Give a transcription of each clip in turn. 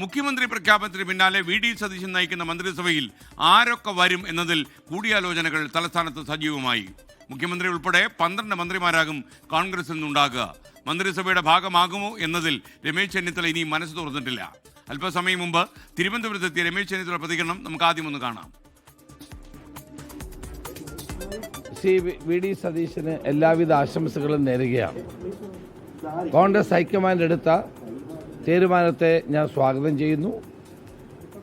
മുഖ്യമന്ത്രി പ്രഖ്യാപനത്തിന് പിന്നാലെ വി.ഡി. സതീശൻ നയിക്കുന്ന മന്ത്രിസഭയിൽ ആരൊക്കെ വരും എന്നതിൽ കൂടിയാലോചനകൾ തലസ്ഥാനത്ത് സജീവമായി. മുഖ്യമന്ത്രി ഉൾപ്പെടെ 12 മന്ത്രിമാരാകും കോൺഗ്രസിൽ നിന്നുണ്ടാകുക. മന്ത്രിസഭയുടെ ഭാഗമാകുമോ എന്നതിൽ രമേശ് ചെന്നിത്തല ഇനിയും മനസ്സ് തുറന്നിട്ടില്ല. അല്പസമയം മുമ്പ് തിരുവനന്തപുരത്തെത്തിയ രമേശ് ചെന്നിത്തല പ്രതികരണം നമുക്ക് ആദ്യം ഒന്ന് കാണാം. വി.ഡി. സതീശന് എല്ലാവിധ ആശംസകളും നേരുകയാണ്. കോൺഗ്രസ് ഹൈക്കമാൻഡ് എടുത്ത തീരുമാനത്തെ ഞാൻ സ്വാഗതം ചെയ്യുന്നു.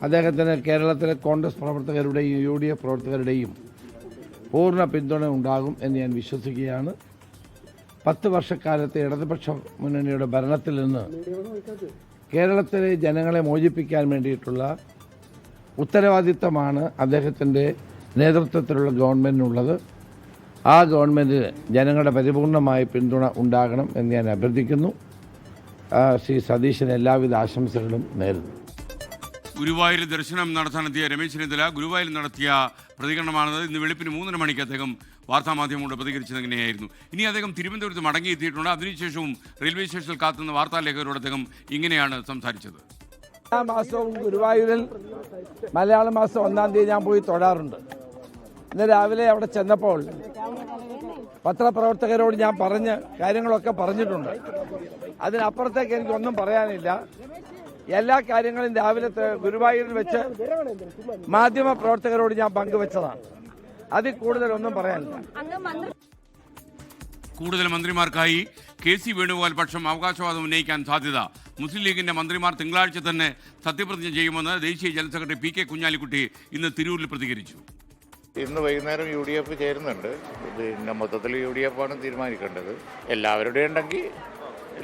അദ്ദേഹത്തിന് കേരളത്തിലെ കോൺഗ്രസ് പ്രവർത്തകരുടെയും UDF പ്രവർത്തകരുടെയും പൂർണ്ണ പിന്തുണ ഉണ്ടാകും എന്ന് ഞാൻ വിശ്വസിക്കുകയാണ്. 10 വർഷക്കാലത്തെ ഇടതുപക്ഷ മുന്നണിയുടെ ഭരണത്തിൽ നിന്ന് കേരളത്തിലെ ജനങ്ങളെ മോചിപ്പിക്കാൻ വേണ്ടിയിട്ടുള്ള ഉത്തരവാദിത്തമാണ് അദ്ദേഹത്തിൻ്റെ നേതൃത്വത്തിലുള്ള ഗവൺമെൻറ്റിനുള്ളത്. ആ ഗവൺമെൻറ്റിന് ജനങ്ങളുടെ പരിപൂർണമായ പിന്തുണ ഉണ്ടാകണം എന്ന് ഞാൻ അഭ്യർത്ഥിക്കുന്നു. ശ്രീ സതീശന് എല്ലാവിധ ആശംസകളും നേരുന്നു. ഗുരുവായൂരിൽ ദർശനം നടത്താനെത്തിയ രമേശ് ചെന്നിത്തല ഗുരുവായൂരിൽ നടത്തിയ പ്രതികരണമാണത്. ഇന്ന് വെളുപ്പിന് 3:30 മണിക്ക് അദ്ദേഹം വാർത്താമാധ്യമങ്ങളോട് പ്രതികരിച്ചത് എങ്ങനെയായിരുന്നു. ഇനി അദ്ദേഹം തിരുവനന്തപുരത്ത് മടങ്ങിയെത്തിയിട്ടുണ്ട്. അതിനുശേഷവും റെയിൽവേ സ്റ്റേഷനിൽ കാത്തുനിന്ന വാർത്താലേഖകരോട് അദ്ദേഹം ഇങ്ങനെയാണ് സംസാരിച്ചത്. എല്ലാ മാസവും ഗുരുവായൂരിൽ മലയാള മാസം 1-ാം തീയതി ഞാൻ പോയി തൊഴാറുണ്ട്. ഇന്ന് രാവിലെ അവിടെ ചെന്നപ്പോൾ പത്രപ്രവർത്തകരോട് ഞാൻ കാര്യങ്ങളൊക്കെ പറഞ്ഞിട്ടുണ്ട്. അതിനപ്പുറത്തേക്ക് എനിക്കൊന്നും പറയാനില്ല. എല്ലാ കാര്യങ്ങളും രാവിലെ ഗുരുവായൂരിൽ വെച്ച് മാധ്യമ പ്രവർത്തകരോട് ഞാൻ പങ്കുവച്ചതാണ്. അതിൽ കൂടുതലൊന്നും പറയാനില്ല. കൂടുതൽ മന്ത്രിമാർക്കായി KC വേണുഗോപാൽ പക്ഷം അവകാശവാദം ഉന്നയിക്കാൻ സാധ്യത. മുസ്ലിം ലീഗിന്റെ മന്ത്രിമാർ തിങ്കളാഴ്ച തന്നെ സത്യപ്രതിജ്ഞ ചെയ്യുമെന്ന് ദേശീയ ജനറൽ സെക്രട്ടറി PK കുഞ്ഞാലിക്കുട്ടി ഇന്ന് തിരൂരിൽ പ്രതികരിച്ചു. ഇന്ന് വൈകുന്നേരം UDF ചേരുന്നുണ്ട്. പിന്നെ മൊത്തത്തിൽ UDF ആണ് തീരുമാനിക്കേണ്ടത്. എല്ലാവരുടെയും ഉണ്ടെങ്കിൽ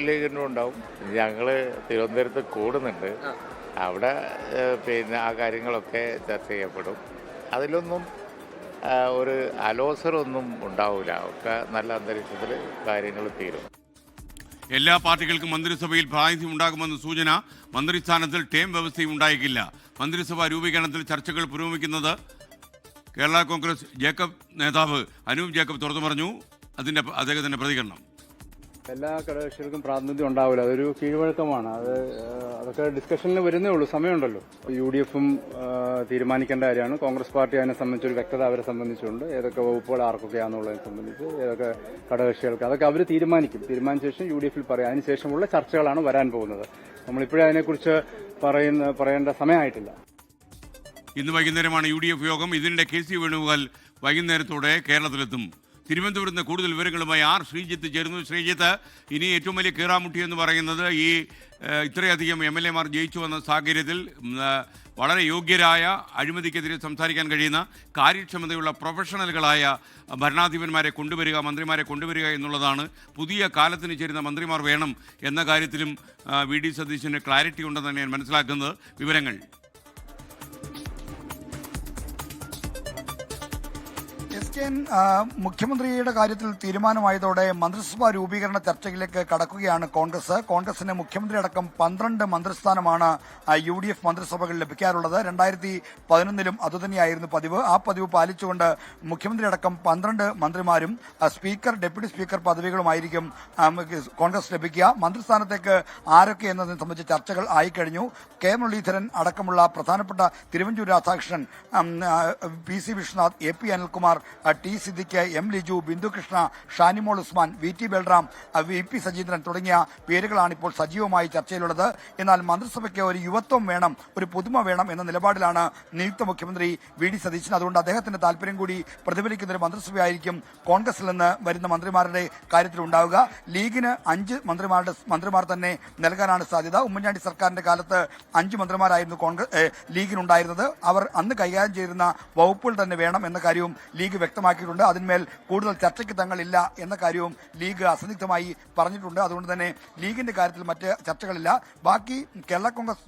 ലീഗിനും ഉണ്ടാവും. ഞങ്ങൾ തിരുവനന്തപുരത്ത് കൂടുന്നുണ്ട്. അവിടെ പിന്നെ ആ കാര്യങ്ങളൊക്കെ ചർച്ച ചെയ്യപ്പെടും. അതിലൊന്നും ഒരു അലോസരമൊന്നും ഉണ്ടാവില്ല. ഒക്കെ നല്ല അന്തരീക്ഷത്തിൽ കാര്യങ്ങൾ തീരും. എല്ലാ പാർട്ടികൾക്കും മന്ത്രിസഭയിൽ പ്രാതിനിധ്യം ഉണ്ടാകുമെന്ന് സൂചന. മന്ത്രിസ്ഥാനത്തിൽ ടേം വ്യവസ്ഥയും ഉണ്ടായേക്കില്ല. മന്ത്രിസഭാ രൂപീകരണത്തിൽ ചർച്ചകൾ പുരോഗമിക്കുന്നത് കേരള കോൺഗ്രസ് നേതാവ് അനൂപ് ജേക്കബ് തുറന്നു പറഞ്ഞു. അദ്ദേഹത്തിന്റെ പ്രതികരണം: എല്ലാ ഘടകകക്ഷികൾക്കും പ്രാതിനിധ്യം ഉണ്ടാവില്ല. അതൊരു കീഴ്വഴക്കമാണ്. അതൊക്കെ ഡിസ്കഷനിൽ വരുന്നേ ഉള്ളൂ. സമയമുണ്ടല്ലോ. UDFും തീരുമാനിക്കേണ്ട കാര്യമാണ്. കോൺഗ്രസ് പാർട്ടി അതിനെ സംബന്ധിച്ചൊരു വ്യക്തത അവരെ സംബന്ധിച്ചുണ്ട്. ഏതൊക്കെ വകുപ്പുകൾ ആർക്കൊക്കെയാണെന്നുള്ളതിനെ സംബന്ധിച്ച് ഏതൊക്കെ ഘടകകക്ഷികൾക്ക് അതൊക്കെ അവർ തീരുമാനിക്കും. തീരുമാനിച്ച ശേഷം UDFിൽ പറയും. അതിനുശേഷമുള്ള ചർച്ചകളാണ് വരാൻ പോകുന്നത്. നമ്മളിപ്പോഴേ അതിനെക്കുറിച്ച് പറയേണ്ട സമയമായിട്ടില്ല. ഇന്ന് വൈകുന്നേരമാണ് UDF യോഗം. ഇതിനിടെ KC വേണുഗോപാൽ വൈകുന്നേരത്തോടെ കേരളത്തിലെത്തും. തിരുവനന്തപുരത്ത് നിന്ന് കൂടുതൽ വിവരങ്ങളുമായി ശ്രീജിത്ത് ചേരുന്നു. ശ്രീജിത്ത്, ഇനി ഏറ്റവും വലിയ കീറാമുട്ടി എന്ന് പറയുന്നത് ഈ ഇത്രയധികം MLA മാർ ജയിച്ചു വന്ന സാഹചര്യത്തിൽ വളരെ യോഗ്യരായ, അഴിമതിക്കെതിരെ സംസാരിക്കാൻ കഴിയുന്ന, കാര്യക്ഷമതയുള്ള പ്രൊഫഷണലുകളായ ഭരണാധിപന്മാരെ കൊണ്ടുവരിക, മന്ത്രിമാരെ കൊണ്ടുവരിക എന്നുള്ളതാണ്. പുതിയ കാലത്തിന് ചേരുന്ന മന്ത്രിമാർ വേണം എന്ന കാര്യത്തിലും വി.ഡി. സതീശന് ക്ലാരിറ്റി ഉണ്ടെന്ന് തന്നെയാണ് മനസ്സിലാക്കുന്നത്. വിവരങ്ങൾ: മുഖ്യമന്ത്രിയുടെ കാര്യത്തിൽ തീരുമാനമായതോടെ മന്ത്രിസഭാ രൂപീകരണ ചർച്ചയിലേക്ക് കടക്കുകയാണ് കോൺഗ്രസിന് മുഖ്യമന്ത്രി അടക്കം 12 മന്ത്രിസ്ഥാനമാണ് UDF മന്ത്രിസഭകളിൽ ലഭിക്കാറുള്ളത്. 2011 അതുതന്നെയായിരുന്നു പതിവ്. ആ പതിവ് പാലിച്ചുകൊണ്ട് മുഖ്യമന്ത്രി അടക്കം 12 മന്ത്രിമാരും സ്പീക്കർ, ഡെപ്യൂട്ടി സ്പീക്കർ പദവികളുമായിരിക്കും കോൺഗ്രസ് ലഭിക്കുക. മന്ത്രിസ്ഥാനത്തേക്ക് ആരൊക്കെ എന്നതിനെ സംബന്ധിച്ച് ചർച്ചകൾ ആയിക്കഴിഞ്ഞു. K. മുരളീധരൻ അടക്കമുള്ള പ്രധാനപ്പെട്ട Thiruvanchoor Radhakrishnan, PC Vishwanath, AP Anilkumar, T. Siddique, M. Liju, Bindu Krishna, Shanimol Usman, VT Balram, VP Sajeendran തുടങ്ങിയ പേരുകളാണ് ഇപ്പോൾ സജീവമായി ചർച്ചയിലുള്ളത്. എന്നാൽ മന്ത്രിസഭയ്ക്ക് ഒരു യുവത്വം വേണം, ഒരു പുതുമ വേണം എന്ന നിലപാടിലാണ് നിയുക്ത മുഖ്യമന്ത്രി വി.ഡി. സതീശൻ. അതുകൊണ്ട് അദ്ദേഹത്തിന്റെ താല്പര്യം കൂടി പ്രതിഫലിക്കുന്ന ഒരു മന്ത്രിസഭയായിരിക്കും കോൺഗ്രസിൽ നിന്ന് വരുന്ന മന്ത്രിമാരുടെ കാര്യത്തിൽ ഉണ്ടാവുക. ലീഗിന് 5 മന്ത്രിമാർ തന്നെ നൽകാനാണ് സാധ്യത. ഉമ്മൻചാണ്ടി സർക്കാരിന്റെ കാലത്ത് 5 മന്ത്രിമാരായിരുന്നു ലീഗിനുണ്ടായിരുന്നത്. അവർ അന്ന് കൈകാര്യം ചെയ്തിരുന്ന വകുപ്പുകൾ തന്നെ വേണം എന്ന കാര്യവും ലീഗ് വ്യക്തമാക്കിയിട്ടുണ്ട്. അതിന്മേൽ കൂടുതൽ ചർച്ചയ്ക്ക് തങ്ങളില്ല എന്ന കാര്യവും ലീഗ് അസന്നിഗ്ധമായി പറഞ്ഞിട്ടുണ്ട്. അതുകൊണ്ട് തന്നെ ലീഗിന്റെ കാര്യത്തിൽ മറ്റ് ചർച്ചകളില്ല. ബാക്കി കേരള കോൺഗ്രസ്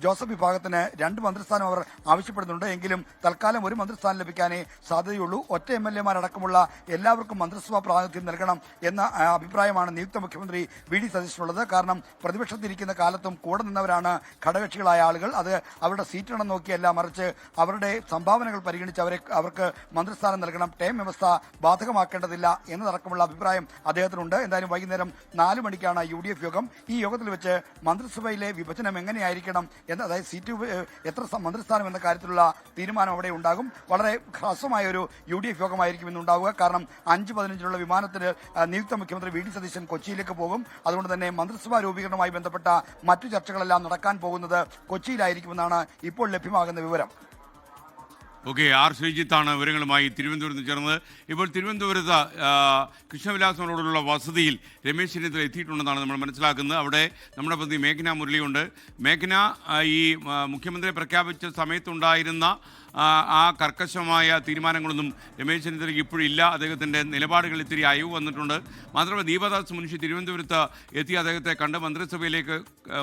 ജോസഫ് വിഭാഗത്തിന് 2 മന്ത്രിസ്ഥാനം അവർ ആവശ്യപ്പെടുന്നുണ്ട്. എങ്കിലും തൽക്കാലം ഒരു മന്ത്രിസ്ഥാനം ലഭിക്കാനേ സാധ്യതയുള്ളൂ. ഒറ്റ MLA മാരടക്കമുള്ള എല്ലാവർക്കും മന്ത്രിസഭാ പ്രാതിനിധ്യം നൽകണം എന്ന അഭിപ്രായമാണ് നിയുക്ത മുഖ്യമന്ത്രി വി.ഡി. സതീശനുള്ളത്. കാരണം പ്രതിപക്ഷത്തിരിക്കുന്ന കാലത്തും കൂടെ നിന്നവരാണ് ഘടകകക്ഷികളായ ആളുകൾ. അത് അവരുടെ സീറ്റെണ്ണം നോക്കിയല്ല, മറിച്ച് അവരുടെ സംഭാവനകൾ പരിഗണിച്ച് അവർക്ക് മന്ത്രിസ്ഥാനം നൽകണം കാരണം ടേം വ്യവസ്ഥ ബാധകമാക്കേണ്ടതില്ല എന്നതടക്കമുള്ള അഭിപ്രായം അദ്ദേഹത്തിനുണ്ട്. എന്തായാലും വൈകുന്നേരം 4 മണിക്കാണ് UDF യോഗം. ഈ യോഗത്തിൽ വെച്ച് മന്ത്രിസഭയിലെ വിഭജനം എങ്ങനെയായിരിക്കണം എന്ന്, അതായത് സീറ്റ് എത്ര മന്ത്രിസ്ഥാനം എന്ന കാര്യത്തിലുള്ള തീരുമാനം അവിടെ ഉണ്ടാകും. വളരെ ഹ്രസ്വമായ ഒരു UDF യോഗമായിരിക്കും ഇന്നുണ്ടാവുക. കാരണം 5:15 വിമാനത്തിൽ നിയുക്ത മുഖ്യമന്ത്രി VD സതീശൻ കൊച്ചിയിലേക്ക് പോകും. അതുകൊണ്ട് തന്നെ മന്ത്രിസഭാ രൂപീകരണവുമായി ബന്ധപ്പെട്ട മറ്റു ചർച്ചകളെല്ലാം നടക്കാൻ പോകുന്നത് കൊച്ചിയിലായിരിക്കുമെന്നാണ് ഇപ്പോൾ ലഭ്യമാകുന്ന വിവരം. ഓക്കെ, ആർ ശ്രീജിത്താണ് വിവരങ്ങളുമായി തിരുവനന്തപുരത്ത് ചേർന്നത്. ഇപ്പോൾ തിരുവനന്തപുരത്ത് കൃഷ്ണവിലാസനോടുള്ള വസതിയിൽ രമേശ് ചെന്നിത്തല എത്തിയിട്ടുണ്ടെന്നാണ് നമ്മൾ മനസ്സിലാക്കുന്നത്. അവിടെ നമ്മുടെ പ്രതി മേഘന മുരളിയുണ്ട്. മേഘന, ഈ മുഖ്യമന്ത്രി പ്രഖ്യാപിച്ച സമയത്തുണ്ടായിരുന്ന ആ കർക്കശമായ തീരുമാനങ്ങളൊന്നും രമേശ് ചെന്നിത്തലയ്ക്ക് ഇപ്പോഴില്ല. അദ്ദേഹത്തിൻ്റെ നിലപാടുകൾ ഇത്തിരി അയവ് വന്നിട്ടുണ്ട്. മാത്രമല്ല, ദീപദാസ് മുൻഷി തിരുവനന്തപുരത്ത് എത്തി അദ്ദേഹത്തെ കണ്ട് മന്ത്രിസഭയിലേക്ക്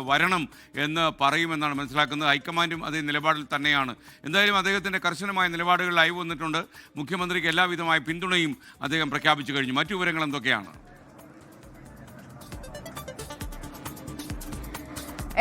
വരണം എന്ന് പറയുമെന്നാണ് മനസ്സിലാക്കുന്നത്. ഹൈക്കമാൻഡും അതേ നിലപാടിൽ തന്നെയാണ്. എന്തായാലും അദ്ദേഹത്തിൻ്റെ കർശനമായ നിലപാടുകളിൽ അയവ് വന്നിട്ടുണ്ട്. മുഖ്യമന്ത്രിക്ക് എല്ലാവിധമായ പിന്തുണയും അദ്ദേഹം പ്രഖ്യാപിച്ചു കഴിഞ്ഞു. മറ്റു വിവരങ്ങൾ എന്തൊക്കെയാണ്?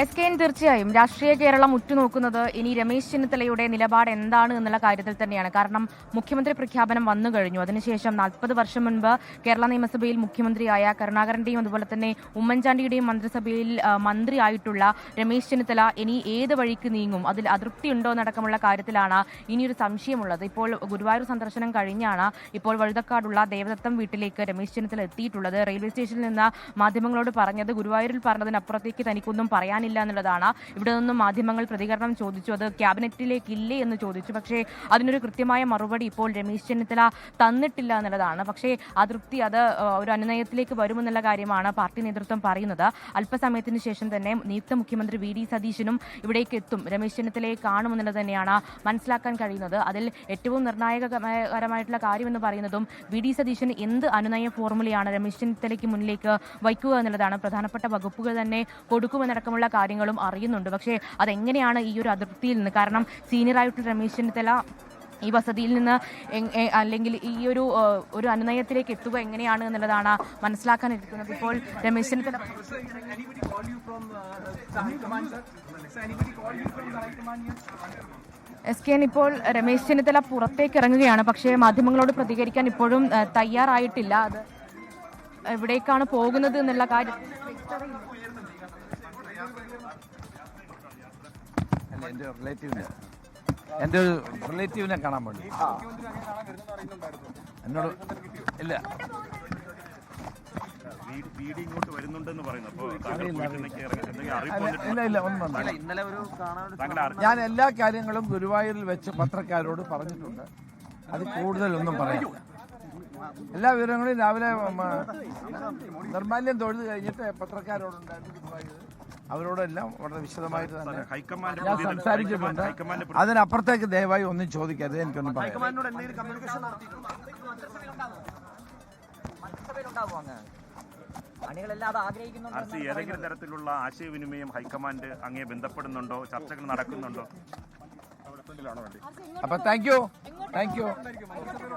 SKN തീർച്ചയായും രാഷ്ട്രീയ കേരളം ഉറ്റുനോക്കുന്നത് ഇനി രമേശ് ചെന്നിത്തലയുടെ നിലപാട് എന്താണ് എന്നുള്ള കാര്യത്തിൽ തന്നെയാണ്. കാരണം മുഖ്യമന്ത്രി പ്രഖ്യാപനം വന്നു കഴിഞ്ഞു. അതിനുശേഷം 40 വർഷം മുൻപ് കേരള നിയമസഭയിൽ മുഖ്യമന്ത്രിയായ കരുണാകരന്റെയും അതുപോലെ തന്നെ ഉമ്മൻചാണ്ടിയുടെയും മന്ത്രിസഭയിൽ മന്ത്രിയായിട്ടുള്ള രമേശ് ചെന്നിത്തല ഇനി ഏത് വഴിക്ക് നീങ്ങും, അതിൽ അതൃപ്തിയുണ്ടോ എന്നടക്കമുള്ള കാര്യത്തിലാണ് ഇനിയൊരു സംശയമുള്ളത്. ഇപ്പോൾ ഗുരുവായൂർ സന്ദർശനം കഴിഞ്ഞാണ് ഇപ്പോൾ വഴുതക്കാടുള്ള ദേവദത്തം വീട്ടിലേക്ക് രമേശ് ചെന്നിത്തല എത്തിയിട്ടുള്ളത്. റെയിൽവേ സ്റ്റേഷനിൽ നിന്ന് മാധ്യമങ്ങളോട് പറഞ്ഞത് ഗുരുവായൂരിൽ പറഞ്ഞതിനപ്പുറത്തേക്ക് തനിക്കൊന്നും പറയാനില്ല എന്നുള്ളതാണ്. ഇവിടെ നിന്നും മാധ്യമങ്ങൾ പ്രതികരണം ചോദിച്ചു, അത് ക്യാബിനറ്റിലേക്ക് ഇല്ലേ എന്ന് ചോദിച്ചു. പക്ഷേ അതിനൊരു കൃത്യമായ മറുപടി ഇപ്പോൾ രമേശ് ചെന്നിത്തല തന്നിട്ടില്ല എന്നുള്ളതാണ്. പക്ഷേ അതൃപ്തി അത് ഒരു അനുനയത്തിലേക്ക് വരുമെന്നുള്ള കാര്യമാണ് പാർട്ടി നേതൃത്വം പറയുന്നത്. അല്പസമയത്തിന് ശേഷം തന്നെ നിയുക്ത മുഖ്യമന്ത്രി VD സതീശനും ഇവിടേക്ക് എത്തും, രമേശ് ചെന്നിത്തലയെ കാണുമെന്നുള്ളത് തന്നെയാണ് മനസ്സിലാക്കാൻ കഴിയുന്നത്. അതിൽ ഏറ്റവും നിർണായകരമായിട്ടുള്ള കാര്യമെന്ന് പറയുന്നതും VD സതീശൻ എന്ത് അനുനയ ഫോർമുലയാണ് രമേശ് ചെന്നിത്തലയ്ക്ക് മുന്നിലേക്ക് വയ്ക്കുക എന്നുള്ളതാണ്. പ്രധാനപ്പെട്ട വകുപ്പുകൾ തന്നെ കൊടുക്കുമെന്നടക്കമുള്ള കാര്യങ്ങളും അറിയുന്നുണ്ട്. പക്ഷേ അതെങ്ങനെയാണ് ഈ ഒരു അതിർത്തിയിൽ നിന്ന്, കാരണം സീനിയറായിട്ടുള്ള രമേശ് ചെന്നിത്തല ഈ വസതിയിൽ നിന്ന് അല്ലെങ്കിൽ ഈ ഒരു അനുനയത്തിലേക്ക് എത്തുക എങ്ങനെയാണ് എന്നുള്ളതാണ് മനസ്സിലാക്കാനിരിക്കുന്നത്. ഇപ്പോൾ രമേശ് ചെന്നിത്തല SKN ഇപ്പോൾ രമേശ് ചെന്നിത്തല പുറത്തേക്ക് ഇറങ്ങുകയാണ്. പക്ഷേ മാധ്യമങ്ങളോട് പ്രതികരിക്കാൻ ഇപ്പോഴും തയ്യാറായിട്ടില്ല. അത് എവിടേക്കാണ് പോകുന്നത് എന്നുള്ള കാര്യം എൻ്റെ ഒരു റിലേറ്റീവിനെ കാണാൻ വേണ്ടി എന്നോട് ഇല്ല ഇങ്ങോട്ട് വരുന്നുണ്ടെന്ന് പറയുന്നു. ഇല്ല ഒന്നും ഞാൻ എല്ലാ കാര്യങ്ങളും ഗുരുവായൂരിൽ വെച്ച് പത്രക്കാരോട് പറഞ്ഞിട്ടുണ്ട്. അത് കൂടുതലൊന്നും പറയാം. എല്ലാ വിവരങ്ങളും രാവിലെ നിർമാല്യം തൊഴുത് കഴിഞ്ഞിട്ട് പത്രക്കാരോടുണ്ടായിരുന്നു ഗുരുവായൂർ. അവരോടെല്ലാം വളരെ വിശദമായിട്ട് തന്നെ ഞാൻ സംസാരിച്ചിട്ടുണ്ട്. അതിനപ്പുറത്തേക്ക് ദയവായി ഒന്നും ചോദിക്കാതെ എനിക്കൊന്നും പറയാം. ഏതെങ്കിലും തരത്തിലുള്ള ആശയവിനിമയം ഹൈക്കമാൻഡ് അങ്ങേ ബന്ധപ്പെടുന്നുണ്ടോ? ചർച്ചകൾ നടക്കുന്നുണ്ടോ? അപ്പൊ താങ്ക് യു.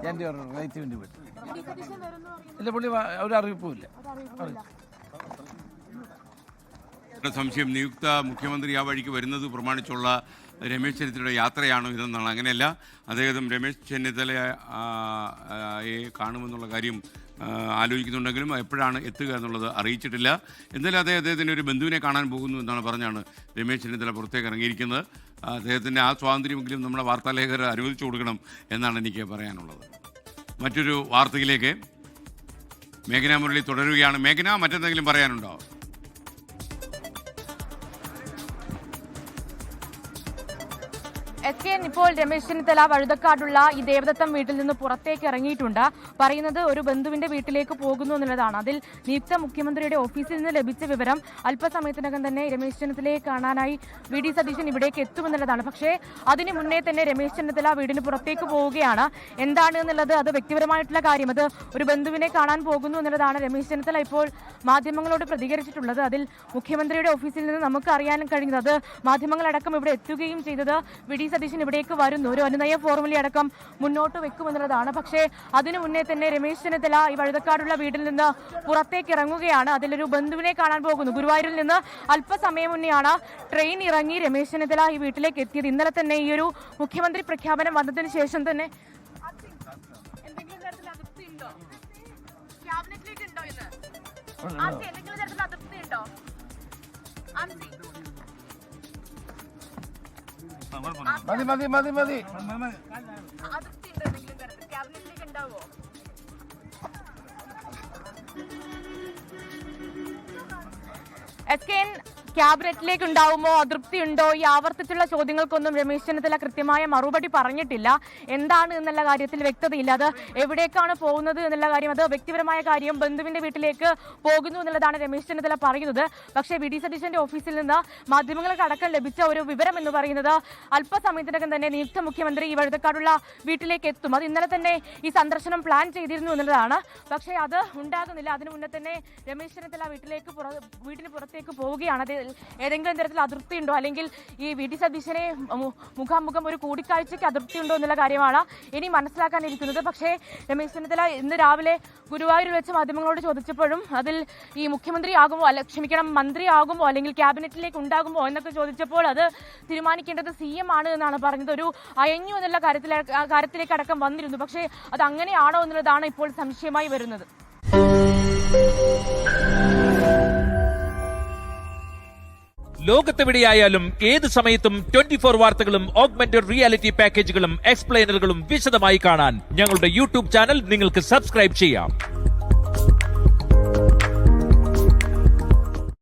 എൻ്റെ ഒരു റിലേറ്റീവിൻ്റെ വീട്ടിൽ ഇല്ല, പുള്ളി ഒരു അറിയിപ്പുമില്ല. സംശയം നിയുക്ത മുഖ്യമന്ത്രി ആ വഴിക്ക് വരുന്നത് പ്രമാണിച്ചുള്ള രമേശ് ചെന്നിത്തലയുടെ യാത്രയാണോ ഇതെന്നാണ്. അങ്ങനെയല്ല, അദ്ദേഹം രമേശ് ചെന്നിത്തലയെ കാണുമെന്നുള്ള കാര്യം ആലോചിക്കുന്നുണ്ടെങ്കിലും എപ്പോഴാണ് എത്തുക എന്നുള്ളത് അറിയിച്ചിട്ടില്ല. എന്തായാലും അദ്ദേഹത്തിൻ്റെ ഒരു ബന്ധുവിനെ കാണാൻ പോകുന്നു എന്നാണ് പറഞ്ഞാണ് രമേശ് ചെന്നിത്തല പുറത്തേക്ക് ഇറങ്ങിയിരിക്കുന്നത്. അദ്ദേഹത്തിൻ്റെ ആ സ്വാതന്ത്ര്യമെങ്കിലും നമ്മുടെ വാർത്താലേഖകർ അനുവദിച്ചു കൊടുക്കണം എന്നാണ് എനിക്ക് പറയാനുള്ളത്. മറ്റൊരു വാർത്തയിലേക്ക് മേഘന മുരളി തുടരുകയാണ്. മേഘന, മറ്റെന്തെങ്കിലും പറയാനുണ്ടോ? SKN ഇപ്പോൾ രമേശ് ചെന്നിത്തല വഴുതക്കാടുള്ള ഈ ദേവദത്തം വീട്ടിൽ നിന്ന് പുറത്തേക്ക് ഇറങ്ങിയിട്ടുണ്ട്. പറയുന്നത് ഒരു ബന്ധുവിന്റെ വീട്ടിലേക്ക് പോകുന്നു എന്നുള്ളതാണ്. അതിൽ നിയുക്ത മുഖ്യമന്ത്രിയുടെ ഓഫീസിൽ നിന്ന് ലഭിച്ച വിവരം അല്പസമയത്തിനകം തന്നെ രമേശ് ചെന്നിത്തലയെ കാണാനായി VD സതീശൻ ഇവിടേക്ക് എത്തുമെന്നുള്ളതാണ്. പക്ഷേ അതിന് മുന്നേ തന്നെ രമേശ് ചെന്നിത്തല വീടിന് പുറത്തേക്ക് പോവുകയാണ്. എന്താണ് എന്നുള്ളത് അത് വ്യക്തിപരമായിട്ടുള്ള കാര്യം, അത് ഒരു ബന്ധുവിനെ കാണാൻ പോകുന്നു എന്നുള്ളതാണ് രമേശ് ചെന്നിത്തല ഇപ്പോൾ മാധ്യമങ്ങളോട് പ്രതികരിച്ചിട്ടുള്ളത്. അതിൽ മുഖ്യമന്ത്രിയുടെ ഓഫീസിൽ നിന്ന് നമുക്ക് അറിയാൻ കഴിയുന്നത് മാധ്യമങ്ങളടക്കം ഇവിടെ എത്തുകയും ചെയ്തത് VD സതീശൻ ഇവിടേക്ക് വരുന്നു, ഒരു അനുനയ ഫോർമുല അടക്കം മുന്നോട്ട് വെക്കുമെന്നുള്ളതാണ്. പക്ഷേ അതിനു മുന്നേ തന്നെ രമേശ് ചെന്നിത്തല ഈ വഴുതക്കാടുള്ള വീട്ടിൽ നിന്ന് പുറത്തേക്ക് ഇറങ്ങുകയാണ്. അതിലൊരു ബന്ധുവിനെ കാണാൻ പോകുന്നു. ഗുരുവായൂരിൽ നിന്ന് അല്പസമയം മുന്നെയാണ് ട്രെയിൻ ഇറങ്ങി രമേശ് ചെന്നിത്തല ഈ വീട്ടിലേക്ക് എത്തിയത്. ഇന്നലെ തന്നെ ഈ ഒരു മുഖ്യമന്ത്രി പ്രഖ്യാപനം വന്നതിന് ശേഷം തന്നെ മതി മതി മതി മതി. SKN ക്യാബിനറ്റിലേക്ക് ഉണ്ടാവുമോ, അതൃപ്തി ഉണ്ടോ? ഈ ആവർത്തിച്ചുള്ള ചോദ്യങ്ങൾക്കൊന്നും രമേശ് ചെന്നിത്തല കൃത്യമായ മറുപടി പറഞ്ഞിട്ടില്ല. എന്താണ് എന്നുള്ള കാര്യത്തിൽ വ്യക്തതയില്ല. അത് എവിടേക്കാണ് പോകുന്നത് എന്നുള്ള കാര്യം, അത് വ്യക്തിപരമായ കാര്യം, ബന്ധുവിന്റെ വീട്ടിലേക്ക് പോകുന്നു എന്നുള്ളതാണ് രമേശ് ചെന്നിത്തല പറയുന്നത്. പക്ഷേ വി ഡി സതീശന്റെ ഓഫീസിൽ നിന്ന് മാധ്യമങ്ങൾക്ക് അടക്കം ലഭിച്ച ഒരു വിവരം എന്ന് പറയുന്നത് അല്പസമയത്തിനകം തന്നെ നിയുക്ത മുഖ്യമന്ത്രി ഈ വഴുതക്കാടുള്ള വീട്ടിലേക്ക് എത്തും. അത് ഇന്നലെ തന്നെ ഈ സന്ദർശനം പ്ലാൻ ചെയ്തിരുന്നു എന്നുള്ളതാണ്. പക്ഷേ അത് ഉണ്ടാകുന്നില്ല. അതിനു മുന്നേ തന്നെ രമേശ് ചെന്നിത്തല വീട്ടിന് പുറത്തേക്ക് പോവുകയാണ്. അത് ഏതെങ്കിലും തരത്തിൽ അതൃപ്തി ഉണ്ടോ, അല്ലെങ്കിൽ ഈ വി ഡി സതീശനെ മുഖാമുഖം ഒരു കൂടിക്കാഴ്ചയ്ക്ക് അതൃപ്തി ഉണ്ടോ എന്നുള്ള കാര്യമാണ് ഇനി മനസ്സിലാക്കാനിരിക്കുന്നത്. പക്ഷേ രമേശ് ചെന്നിത്തല ഇന്ന് രാവിലെ ഗുരുവായൂരിൽ വെച്ച് മാധ്യമങ്ങളോട് ചോദിച്ചപ്പോഴും അതിൽ ഈ മുഖ്യമന്ത്രി ആകുമോ, മന്ത്രി ആകുമോ, അല്ലെങ്കിൽ ക്യാബിനറ്റിലേക്ക് ഉണ്ടാകുമോ എന്നൊക്കെ ചോദിച്ചപ്പോൾ അത് തീരുമാനിക്കേണ്ടത് CM ആണ് എന്നാണ് പറഞ്ഞത്. ഒരു അയഞ്ഞു എന്നുള്ള കാര്യത്തിലേക്ക് അടക്കം വന്നിരുന്നു. പക്ഷേ അത് അങ്ങനെയാണോ എന്നുള്ളതാണ് ഇപ്പോൾ സംശയമായി വരുന്നത്. ലോകത്തെവിടെയായാലും ഏത് സമയത്തും 24 വാർത്തകളും ഓഗ്മെന്റഡ് റിയാലിറ്റി പാക്കേജുകളും എക്സ്പ്ലെയിനറുകളും വിശദമായി കാണാൻ ഞങ്ങളുടെ YouTube ചാനൽ നിങ്ങൾക്ക് സബ്സ്ക്രൈബ് ചെയ്യാം.